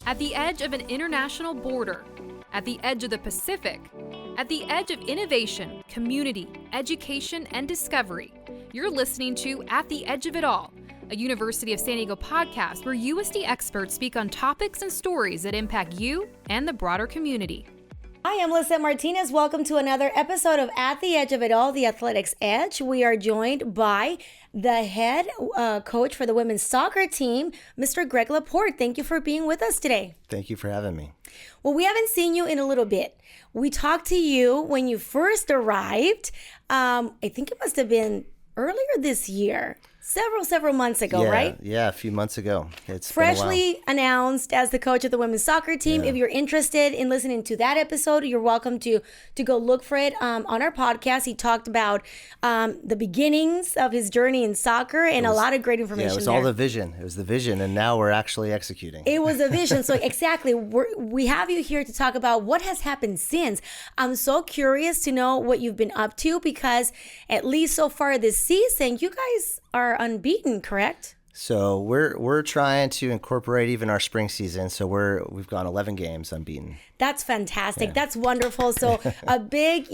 At the edge of an international border, at the edge of the Pacific, at the edge of innovation, community, education, and discovery, you're listening to At the Edge of It All, a University of San Diego podcast where USD experts speak on topics and stories that impact you and the broader community. Hi, I'm Lisa Martinez. Welcome to another episode of At the Edge of It All, the Athletics Edge. We are joined by the head coach for the women's soccer team, Mr. Greg LaPorte. Thank you for being with us today. Thank you for having me. Well, we haven't seen you in a little bit. We talked to you when you first arrived. I think it must have been earlier this year. Several months ago, right? Yeah, a few months ago. It's freshly announced as the coach of the women's soccer team. Yeah. If you're interested in listening to that episode, you're welcome to go look for it on our podcast. He talked about the beginnings of his journey in soccer and a lot of great information. Yeah, it was there. all the vision. It was the vision, and now we're actually executing. It was a vision. So exactly, we have you here to talk about what has happened since. I'm so curious to know what you've been up to because at least so far this season, you guys are unbeaten, correct? So we're trying to incorporate even our spring season. So we've gone 11 games unbeaten. That's fantastic. Yeah. That's wonderful. So a big,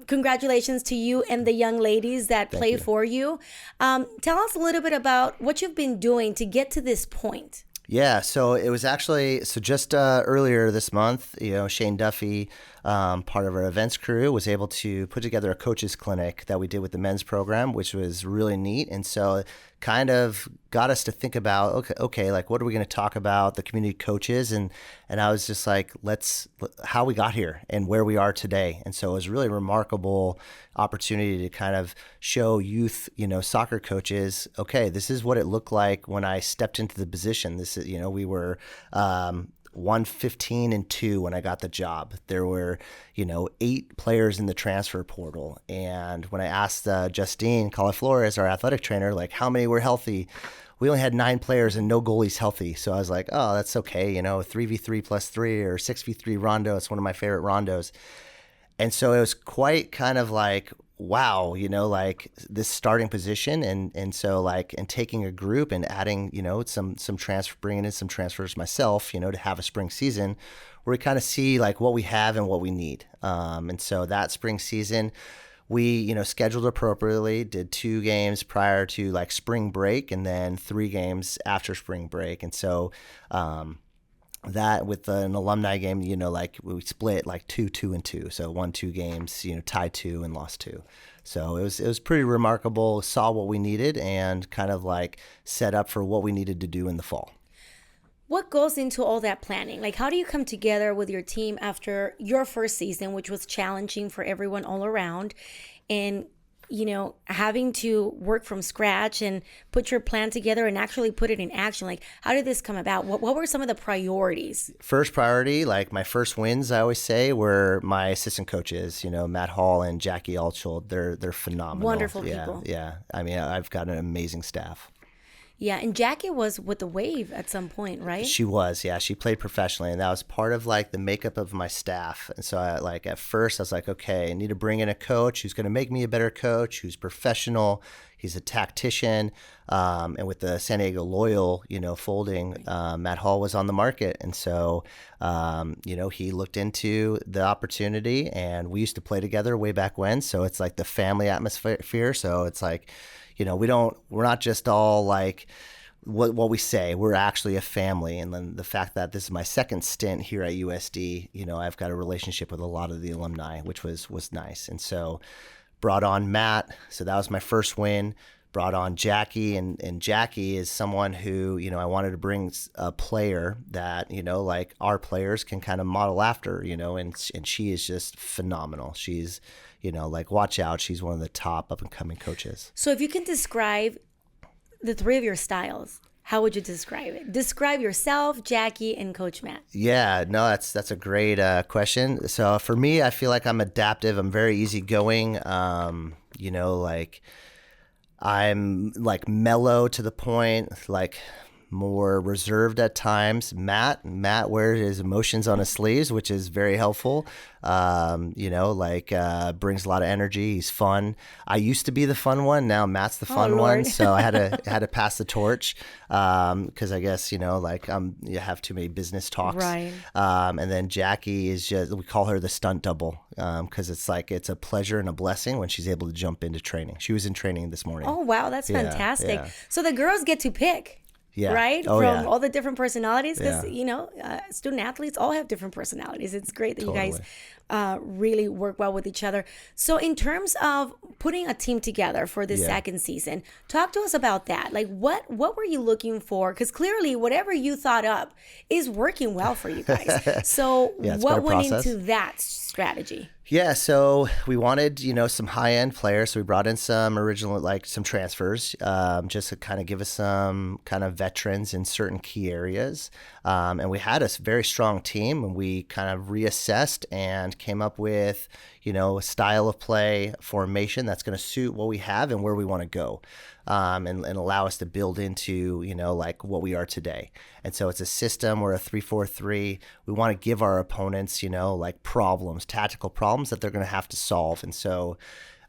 congratulations to you and the young ladies that play for you. Tell us a little bit about what you've been doing to get to this point. Yeah, so it was actually, just earlier this month, Shane Duffy, part of our events crew, was able to put together a coaches clinic that we did with the men's program, which was really neat. And so kind of got us to think about, okay, like what are we going to talk about, the community coaches? And I was just like, how we got here and where we are today. And so it was really a remarkable opportunity to kind of show youth, soccer coaches, okay, this is what it looked like when I stepped into the position. This is, we were 115-2 when I got the job. There were, 8 players in the transfer portal. And when I asked Justine Calaflores, our athletic trainer, like how many were healthy, we only had 9 players and no goalies healthy. So I was like, oh, that's okay. 3v3 plus 3 or 6v3 rondo. It's one of my favorite rondos. And so it was quite kind of like, wow, like this starting position. And so like, and taking a group and adding, some transfer, bringing in some transfers myself, to have a spring season where we kind of see like what we have and what we need. And so that spring season, we, scheduled appropriately, did 2 games prior to like spring break and then 3 games after spring break. And so, that with an alumni game, like we split like 2-2-2. So won 2 games, tied 2 and lost 2. So it was pretty remarkable, saw what we needed and kind of like set up for what we needed to do in the fall. What goes into all that planning? Like, how do you come together with your team after your first season, which was challenging for everyone all around, and having to work from scratch and put your plan together and actually put it in action? Like, how did this come about? What were some of the priorities? First priority, like my first wins, I always say, were my assistant coaches, Matt Hall and Jackie Altschold. They're phenomenal. Wonderful people. Yeah. I mean, I've got an amazing staff. Yeah, and Jackie was with the Wave at some point, right? She was, yeah. She played professionally, and that was part of like the makeup of my staff. And so at first I was like, okay, I need to bring in a coach who's going to make me a better coach, who's professional. He's a tactician. And with the San Diego Loyal, folding, Matt Hall was on the market. And so, he looked into the opportunity, and we used to play together way back when. So it's like the family atmosphere. So it's like, we're not just all like what we say, we're actually a family. And then the fact that this is my second stint here at USD, I've got a relationship with a lot of the alumni, which was nice. And so brought on Matt. So that was my first win. Brought on Jackie, and Jackie is someone who, I wanted to bring a player that, like our players can kind of model after, and she is just phenomenal. She's, like watch out. She's one of the top up and coming coaches. So if you can describe the 3 of your styles, how would you describe it? Describe yourself, Jackie, and Coach Matt. Yeah, no, that's a great question. So for me, I feel like I'm adaptive. I'm very easygoing. Like I'm like mellow to the point, like more reserved at times. Matt wears his emotions on his sleeves, which is very helpful. Brings a lot of energy. He's fun. I used to be the fun one. Now Matt's the fun one. So I had to pass the torch because I guess, you have too many business talks. Right. And then Jackie is we call her the stunt double because it's a pleasure and a blessing when she's able to jump into training. She was in training this morning. Oh, wow. That's fantastic. Yeah. So the girls get to pick. Yeah. Right? Oh, From yeah. all the different personalities. Because, Yeah. student athletes all have different personalities. It's great that Totally. you guys really work well with each other. So in terms of putting a team together for the second season, talk to us about that. Like, what were you looking for? Because clearly whatever you thought up is working well for you guys. So Yeah, it's what been a went process. into that strategy? Yeah, so we wanted, some high-end players. So we brought in some original, some transfers, just to kind of give us some kind of veterans in certain key areas. And we had a very strong team, and we kind of reassessed and came up with, a style of play formation that's going to suit what we have and where we want to go. And allow us to build into, what we are today. And so it's a system. We're a 3-4-3. We want to give our opponents, problems, tactical problems that they're going to have to solve. And so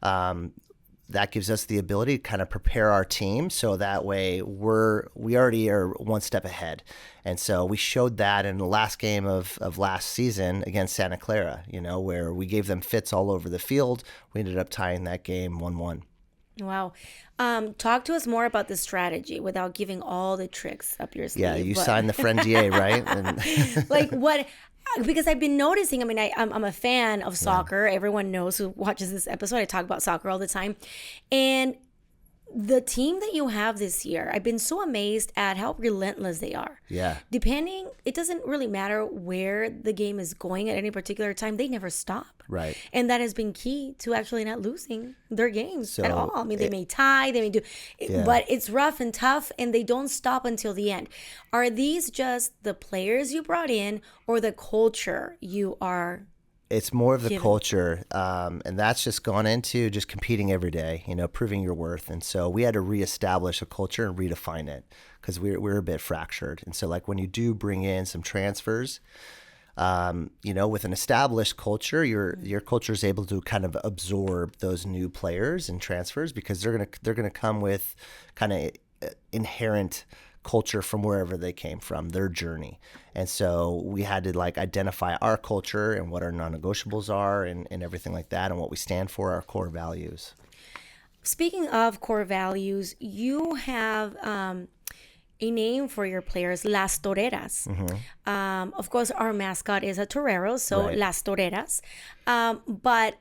that gives us the ability to kind of prepare our team so that way we already are one step ahead. And so we showed that in the last game of last season against Santa Clara, where we gave them fits all over the field. We ended up tying that game 1-1. Wow. Talk to us more about the strategy without giving all the tricks up your sleeve. Yeah, you signed the friendier, right? And like what? Because I've been noticing. I mean, I'm a fan of soccer. Everyone knows who watches this episode. I talk about soccer all the time, and the team that you have this year, I've been so amazed at how relentless they are. Yeah. Depending, it doesn't really matter where the game is going at any particular time. They never stop. Right. And that has been key to actually not losing their games at So all. I mean, they may tie, they may do, but it's rough and tough, and they don't stop until the end. Are these just the players you brought in, or the culture you are? It's more of the Given. culture, and that's just gone into just competing every day, proving your worth. And so we had to reestablish a culture and redefine it because we're a bit fractured. And so when you do bring in some transfers, with an established culture, your culture is able to kind of absorb those new players and transfers because they're gonna come with kind of inherent culture from wherever they came from, their journey. And so we had to identify our culture and what our non-negotiables are and everything like that and what we stand for, our core values. Speaking of core values, you have a name for your players, Las Toreras. Mm-hmm. Of course, our mascot is a torero, so Right. Las Toreras. But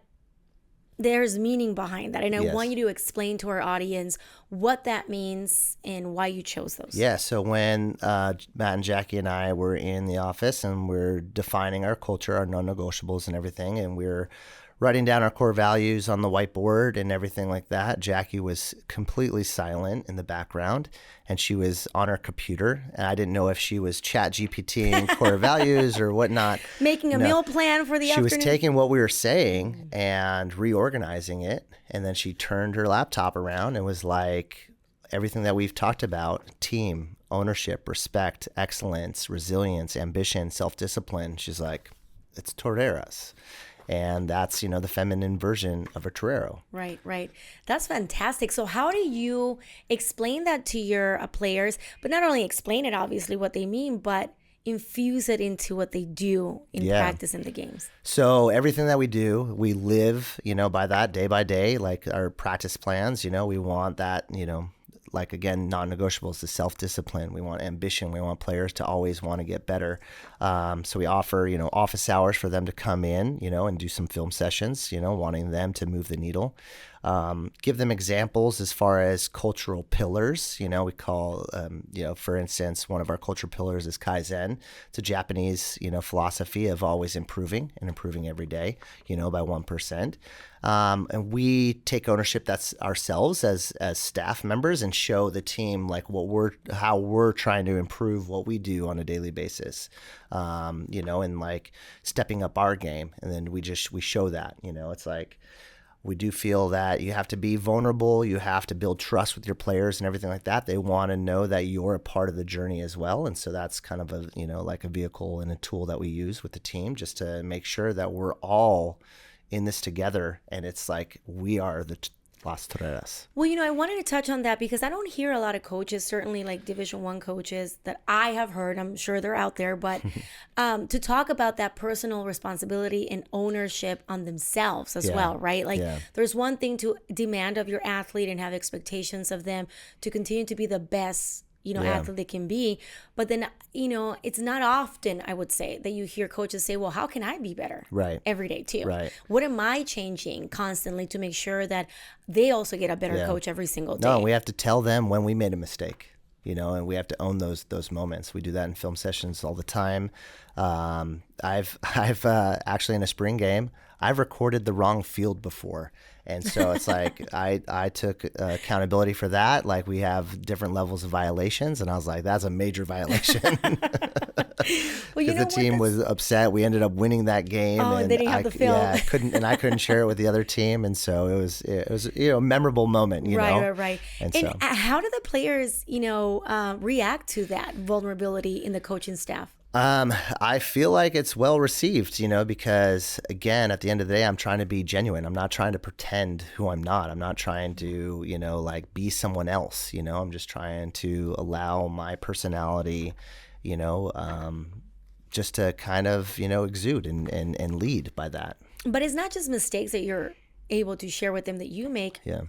there's meaning behind that. And I Yes. want you to explain to our audience what that means and why you chose those. Yeah, so when Matt and Jackie and I were in the office and we're defining our culture, our non-negotiables and everything, and we're writing down our core values on the whiteboard and everything like that, Jackie was completely silent in the background and she was on her computer. And I didn't know if she was chat GPTing core values or whatnot. Making a meal plan for the She afternoon. was taking what we were saying and reorganizing it. And then she turned her laptop around and was like, everything that we've talked about, team, ownership, respect, excellence, resilience, ambition, self-discipline. She's like, it's toreras. And that's, the feminine version of a torero. Right, right. That's fantastic. So how do you explain that to your players? But not only explain it, obviously, what they mean, but infuse it into what they do in practice in the games. So everything that we do, we live, by that day by day, like our practice plans, we want that, again, non-negotiables, the self-discipline. We want ambition. We want players to always want to get better. So we offer, office hours for them to come in, and do some film sessions, wanting them to move the needle. Give them examples as far as cultural pillars. We call, for instance, one of our cultural pillars is Kaizen. It's a Japanese, philosophy of always improving and improving every day, by 1%. And we take ownership that's ourselves as staff members and show the team how we're trying to improve what we do on a daily basis, and stepping up our game. And then we show that, it's like, we do feel that you have to be vulnerable. You have to build trust with your players and everything like that. They want to know that you're a part of the journey as well. And so that's kind of a, like a vehicle and a tool that we use with the team just to make sure that we're all in this together. And it's like we are the Las Toreras. Well, I wanted to touch on that because I don't hear a lot of coaches, certainly like Division I coaches that I have heard. I'm sure they're out there, but to talk about that personal responsibility and ownership on themselves as well, right? Like there's one thing to demand of your athlete and have expectations of them to continue to be the best athlete they can be. But then, it's not often, I would say, that you hear coaches say, well, how can I be better every day too? Right. What am I changing constantly to make sure that they also get a better coach every single day? No, we have to tell them when we made a mistake, and we have to own those moments. We do that in film sessions all the time. I've actually in a spring game, I've recorded the wrong field before. And so it's like I took accountability for that. Like we have different levels of violations, and I was like, that's a major violation. Well, the team was upset. We ended up winning that game. Oh, and they didn't have the film. Yeah, I couldn't share it with the other team, and so it was a memorable moment. Right. And how do the players react to that vulnerability in the coaching staff? I feel like it's well received, because again, at the end of the day, I'm trying to be genuine. I'm not trying to pretend who I'm not. I'm not trying to, like be someone else, I'm just trying to allow my personality, just to kind of, exude and lead by that. But it's not just mistakes that you're able to share with them that you make. Yeah.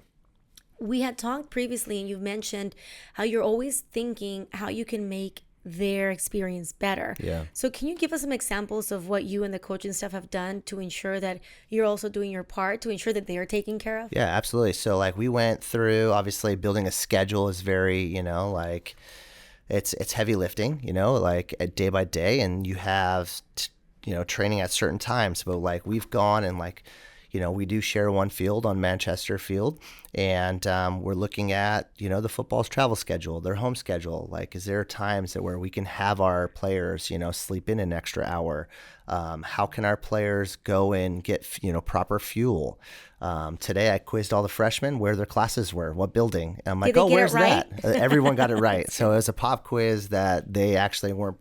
We had talked previously and you've mentioned how you're always thinking how you can make their experience better. Yeah. So can you give us some examples of what you and the coaching staff have done to ensure that you're also doing your part to ensure that they're taken care of? Yeah, absolutely. So like we went through, obviously building a schedule is very, like it's heavy lifting, like day by day, and you have, training at certain times. But like we've gone and like, we do share one field on Manchester Field, and we're looking at, the football's travel schedule, their home schedule. Like, is there times where we can have our players, sleep in an extra hour? How can our players go and get, proper fuel? Today I quizzed all the freshmen where their classes were, what building. And I'm like, oh, where's that? Everyone got it right. So it was a pop quiz that they actually weren't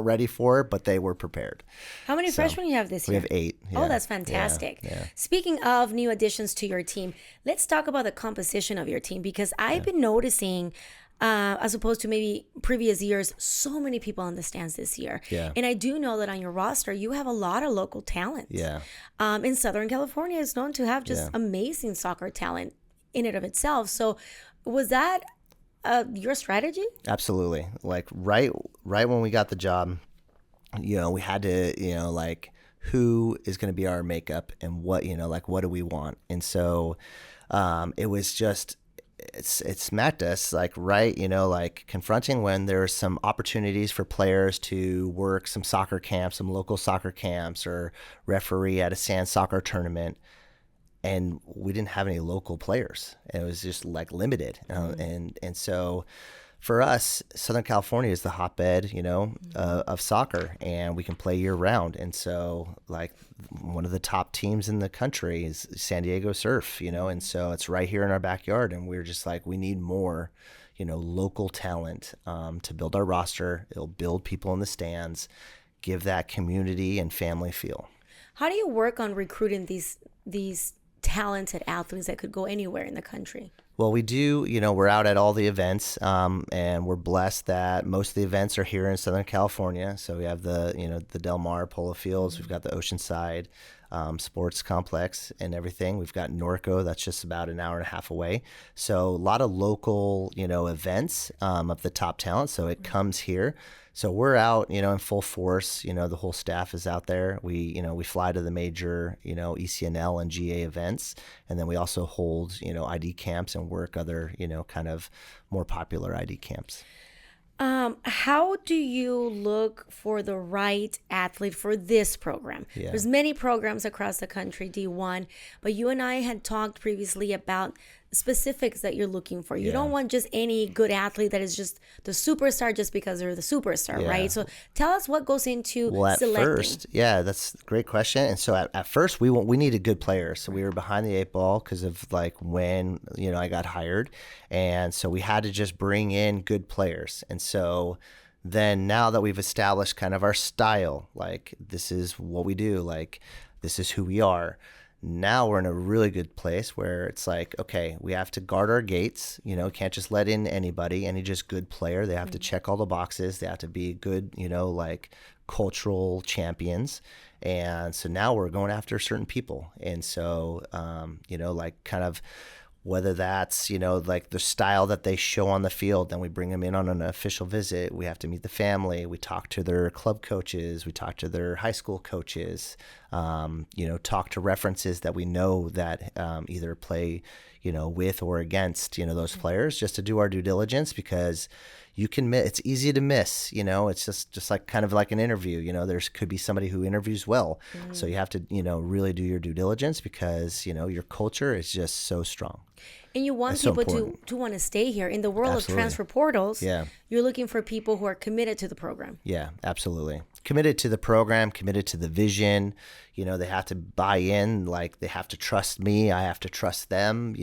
ready for, but they were prepared. How many freshmen you have this year? We have 8. Yeah. Oh, that's fantastic. Yeah. Speaking of new additions to your team, let's talk about the composition of your team, because I've been noticing, as opposed to maybe previous years, so many people on the stands this year. Yeah. And I do know that on your roster, you have a lot of local talent. Yeah. In Southern California, is known to have just amazing soccer talent in and of itself. So was that your strategy? Absolutely. Like right when we got the job, we had to, like who is going to be our makeup and what, like what do we want? And so it was just, it smacked us like like confronting when there's some opportunities for players to work some soccer camps, some local soccer camps, or referee at a sand soccer tournament. And we didn't have any local players. It was just like limited. And so for us, Southern California is the hotbed, of soccer, and we can play year round. And so like one of the top teams in the country is San Diego Surf, and so it's right here in our backyard. And we're just like, we need more, local talent to build our roster. It'll build people in the stands, give that community and family feel. How do you work on recruiting these talented athletes that could go anywhere in the country? Well, we do, we're out at all the events, and we're blessed that most of the events are here in Southern California. So we have the Del Mar Polo Fields, we've got the Oceanside sports complex and everything. We've got Norco, that's just about an hour and a half away. So a lot of local, events of the top talent. So it comes here. So we're out, in full force. The whole staff is out there. We fly to the major, ECNL and GA events, and then we also hold, ID camps and work other, kind of more popular ID camps. How do you look for the right athlete for this program? Yeah. There's many programs across the country, D1, but you and I had talked previously about specifics that you're looking for. You Yeah. don't want just any good athlete that is just the superstar just because they're the superstar, Yeah. right? So tell us what goes into Well, at selecting. first, yeah, that's a great question. And so at first, we needed good players. So we were behind the eight ball because of like when I got hired, and so we had to just bring in good players. And so then now that we've established kind of our style, like this is what we do, like this is who we are. Now we're in a really good place where it's like, okay, we have to guard our gates, can't just let in anybody, any just good player. They have to check all the boxes. They have to be good, like cultural champions. And so now we're going after certain people. And so, like kind of whether that's, like the style that they show on the field, then we bring them in on an official visit. We have to meet the family. We talk to their club coaches. We talk to their high school coaches, talk to references that we know that either play, with or against, those players, just to do our due diligence, because you can miss. It's easy to miss, it's just like kind of like an interview, there's could be somebody who interviews well. So you have to, really do your due diligence because, your culture is just so strong. And you want That's so people to want to stay here. In the world Absolutely. of transfer portals, Yeah. you're looking for people who are committed to the program. Yeah, absolutely. Committed to the program, committed to the vision. They have to buy in, like they have to trust me. I have to trust them,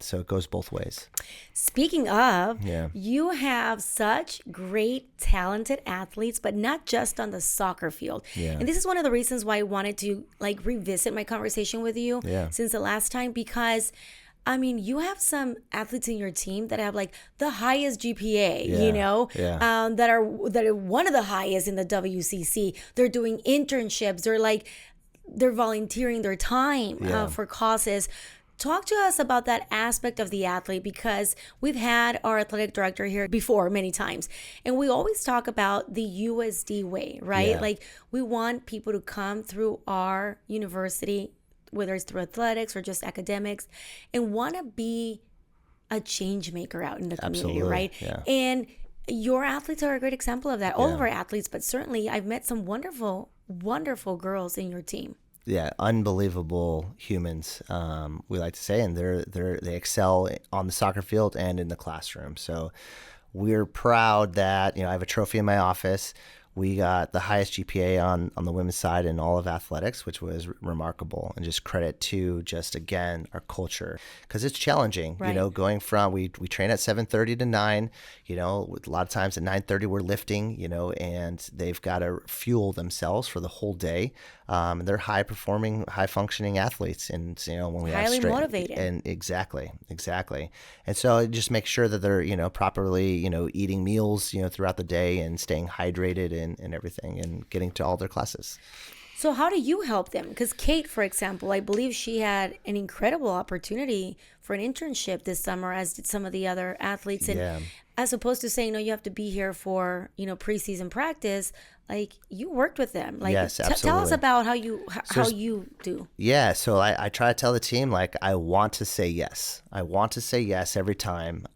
so it goes both ways. Speaking of, Yeah. you have such great, talented athletes, but not just on the soccer field. Yeah. And this is one of the reasons why I wanted to like revisit my conversation with you Yeah. since the last time, because you have some athletes in your team that have like the highest GPA, Yeah. that are one of the highest in the WCC. They're doing internships. They're volunteering their time Yeah. for causes. Talk to us about that aspect of the athlete, because we've had our athletic director here before many times, and we always talk about the USD way, right? Yeah. Like we want people to come through our university, whether it's through athletics or just academics, and want to be a change maker out in the community, Absolutely, right? yeah. And your athletes are a great example of that. All of Yeah. our athletes, but certainly I've met some wonderful, wonderful girls in your team. Yeah, unbelievable humans, we like to say, and they excel on the soccer field and in the classroom. So we're proud that I have a trophy in my office. We got the highest GPA on the women's side in all of athletics, which was remarkable, and just credit to just again our culture, because it's challenging. Right. Going from we train at 7:30 to 9. A lot of times at 9:30 we're lifting. And they've got to fuel themselves for the whole day. And they're high performing, high functioning athletes, and when we Highly have motivated. and exactly, and so just make sure that they're properly eating meals throughout the day and staying hydrated and everything, and getting to all their classes. So how do you help them? Because Kate, for example, I believe she had an incredible opportunity for an internship this summer, as did some of the other athletes. And Yeah. as opposed to saying, no, you have to be here for, preseason practice, like you worked with them. Like, Yes, tell us absolutely. about how you do. Yeah, so I try to tell the team, like, I want to say yes. I want to say yes every time.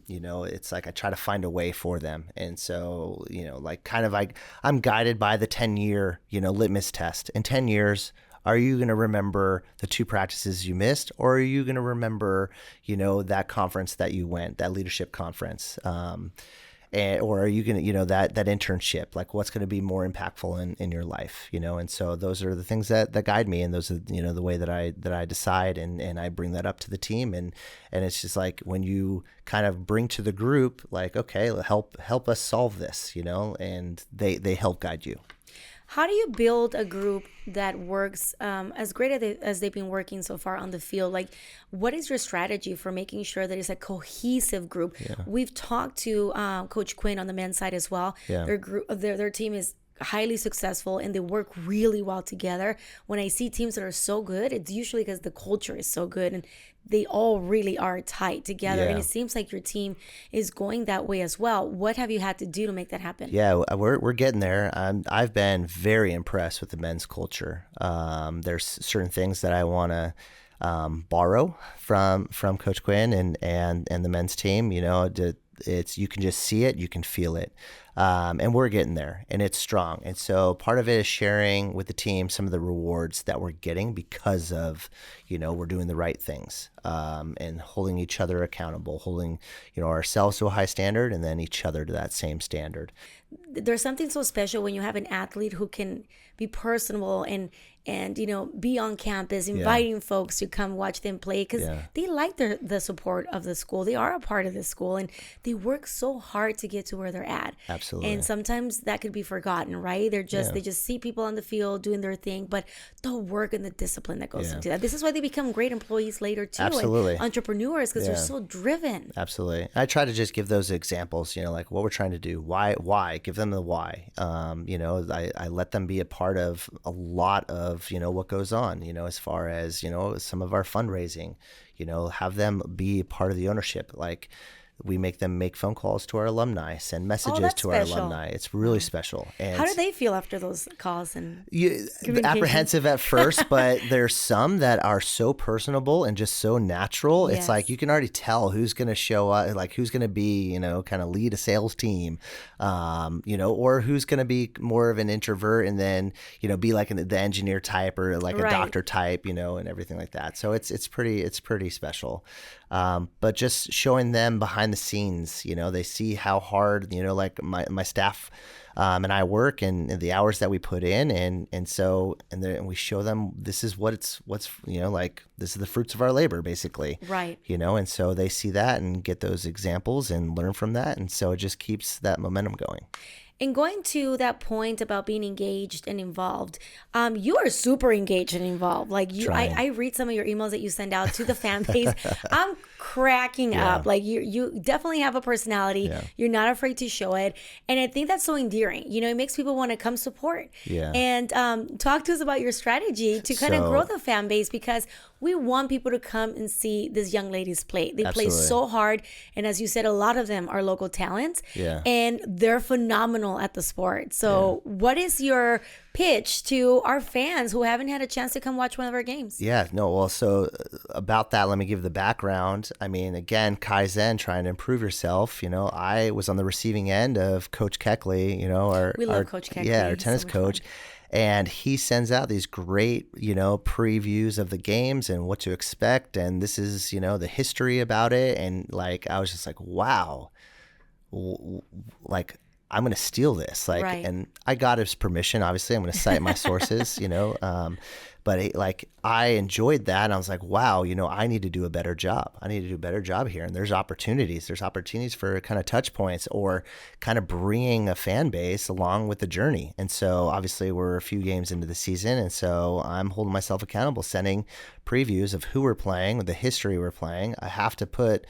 It's like I try to find a way for them. And so, like kind of like I'm guided by the 10-year, litmus test. In 10 years, are you going to remember the 2 practices you missed, or are you going to remember, that conference that you went, that leadership conference? Or are you going to, that internship, like what's going to be more impactful in your life, and so those are the things that guide me, and those are, the way that I decide, and I bring that up to the team. And it's just like when you kind of bring to the group, like, okay, help us solve this, and they help guide you. How do you build a group that works as great as they've been working so far on the field? Like, what is your strategy for making sure that it's a cohesive group? Yeah. We've talked to Coach Quinn on the men's side as well. Yeah. Their team is highly successful and they work really well together. When I see teams that are so good, it's usually because the culture is so good and they all really are tight together. Yeah. And it seems like your team is going that way as well. What have you had to do to make that happen? Yeah, we're getting there. I've been very impressed with the men's culture. There's certain things that I want to borrow from Coach Quinn and the men's team. It's, you can just see it, you can feel it. And we're getting there, and it's strong. And so part of it is sharing with the team some of the rewards that we're getting because of, we're doing the right things, and holding each other accountable, holding, ourselves to a high standard, and then each other to that same standard. There's something so special when you have an athlete who can be personable and be on campus inviting folks to come watch them play, because they like the support of the school. They are a part of the school, and they work so hard to get to where they're at. Absolutely. And sometimes that could be forgotten, right? They just see people on the field doing their thing, but the work and the discipline that goes into that. This is why they become great employees later too. Absolutely. And entrepreneurs, because they're so driven. Absolutely. I try to just give those examples, like what we're trying to do. Why? Give them the why. I let them be a part of a lot of, what goes on, as far as, some of our fundraising, have them be part of the ownership. Like, we make them make phone calls to our alumni, send messages to our alumni. It's really special. And how do they feel after those calls and apprehensive at first, but there's some that are so personable and just so natural. Yes. It's like you can already tell who's going to show up, like who's going to be, kind of lead a sales team, or who's going to be more of an introvert and then, be like the engineer type or like a doctor type, and everything like that. So it's pretty special. But just showing them behind the scenes, they see how hard, like my staff and I work and the hours that we put in. And we show them this is what's, like this is the fruits of our labor, basically. Right. And so they see that and get those examples and learn from that. And so it just keeps that momentum going. And going to that point about being engaged and involved, you are super engaged and involved. Like I read some of your emails that you send out to the fan base. I'm cracking up. Like you definitely have a personality. Yeah. You're not afraid to show it. And I think that's so endearing. It makes people want to come support. Yeah. And talk to us about your strategy to kind of grow the fan base, because we want people to come and see these young ladies play. They play so hard. And as you said, a lot of them are local talents. Yeah. And they're phenomenal at the sport. So what is your pitch to our fans who haven't had a chance to come watch one of our games? So about that, let me give the background. I mean, again, Kaizen, trying to improve yourself. I was on the receiving end of Coach Keckley, we love Coach Keckley. Our tennis coach. And he sends out these great, previews of the games and what to expect. And this is, the history about it. And like, I was just like, wow, like, I'm going to steal this. Like, and I got his permission. Obviously, I'm going to cite my sources, but I enjoyed that. And I was like, wow, I need to do a better job. I need to do a better job here. And there's opportunities. There's opportunities for kind of touch points or kind of bringing a fan base along with the journey. And so obviously we're a few games into the season. And so I'm holding myself accountable, sending previews of who we're playing, the history we're playing. I have to put...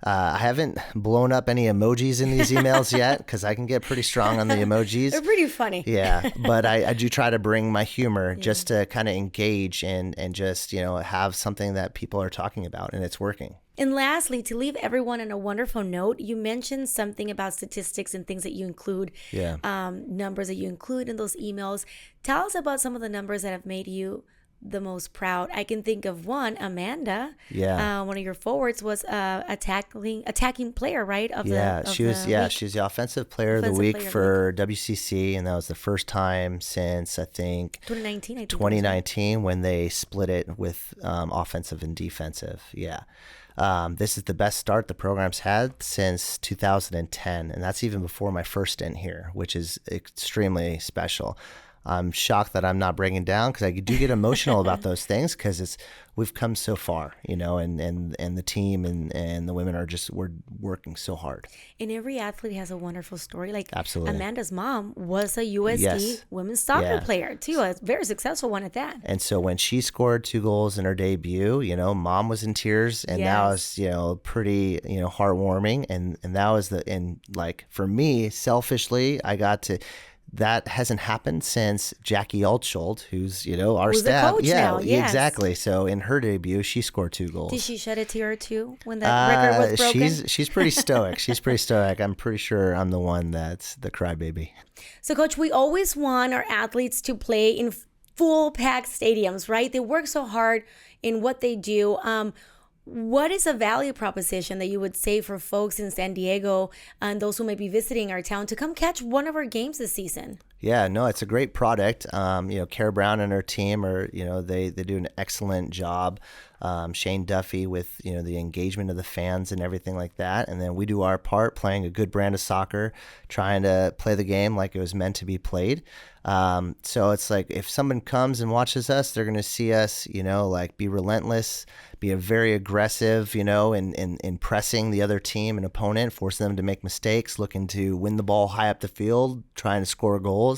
I haven't blown up any emojis in these emails yet because I can get pretty strong on the emojis. They're pretty funny. Yeah, but I do try to bring my humor just to kind of engage and just, have something that people are talking about, and it's working. And lastly, to leave everyone on a wonderful note, you mentioned something about statistics and things that you include, numbers that you include in those emails. Tell us about some of the numbers that have made you the most proud. I can think of one, Amanda. Yeah. One of your forwards was attacking player, right? She was the offensive player of the week for WCC, and that was the first time since I think 2019 when they split it with offensive and defensive. Yeah. This is the best start the program's had since 2010, and that's even before my first stint here, which is extremely special. I'm shocked that I'm not breaking down because I do get emotional about those things because we've come so far, and the team and the women we're working so hard. And every athlete has a wonderful story. Like absolutely. Amanda's mom was a USD women's soccer player too, a very successful one at that. And so when she scored 2 goals in her debut, mom was in tears, and that was, pretty, heartwarming. And that was for me, selfishly, I got to. That hasn't happened since Jackie Altsholt, who's, our staff. Coach now. Yes. Exactly. So in her debut, she scored 2 goals. Did she shed a tear or two when that record was broken? She's pretty stoic. I'm pretty sure I'm the one that's the crybaby. So, Coach, we always want our athletes to play in full packed stadiums, right? They work so hard in what they do. what is a value proposition that you would say for folks in San Diego and those who may be visiting our town to come catch one of our games this season? Yeah, no, it's a great product. Kara Brown and her team they do an excellent job. Shane Duffy with, the engagement of the fans and everything like that. And then we do our part playing a good brand of soccer, trying to play the game like it was meant to be played. So it's like if someone comes and watches us, they're going to see us, be relentless, be a very aggressive, in pressing the other team and opponent, forcing them to make mistakes, looking to win the ball high up the field, trying to score goals.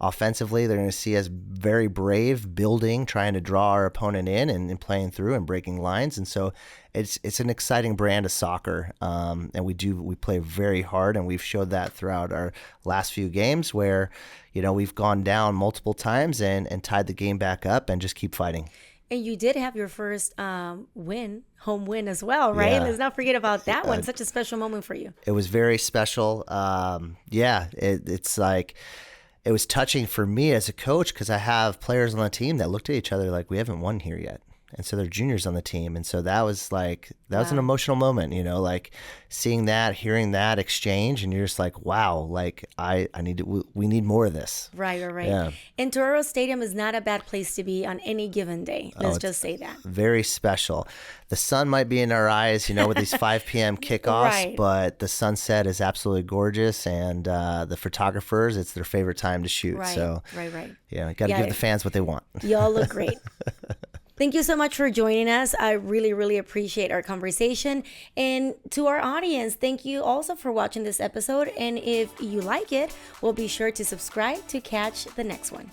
Offensively, they're going to see us very brave, building, trying to draw our opponent in and playing through and breaking lines. And so it's an exciting brand of soccer. And we play very hard, and we've showed that throughout our last few games where, we've gone down multiple times and tied the game back up and just keep fighting. And you did have your first home win as well, right? Yeah. Let's not forget about that one. Such a special moment for you. It was very special. It's like, it was touching for me as a coach because I have players on the team that looked at each other like, we haven't won here yet. And so they're juniors on the team. And so that was was an emotional moment, like seeing that, hearing that exchange. And you're just like, wow, like we need more of this. Right. Yeah. And Torero Stadium is not a bad place to be on any given day. Let's just say that. Very special. The sun might be in our eyes, with these 5 p.m. kickoffs, Right. But the sunset is absolutely gorgeous. And the photographers, it's their favorite time to shoot. Right. So Right. yeah, got to give the fans what they want. Y'all look great. Thank you so much for joining us. I really, really appreciate our conversation. And to our audience, thank you also for watching this episode. And if you like it, we'll be sure to subscribe to catch the next one.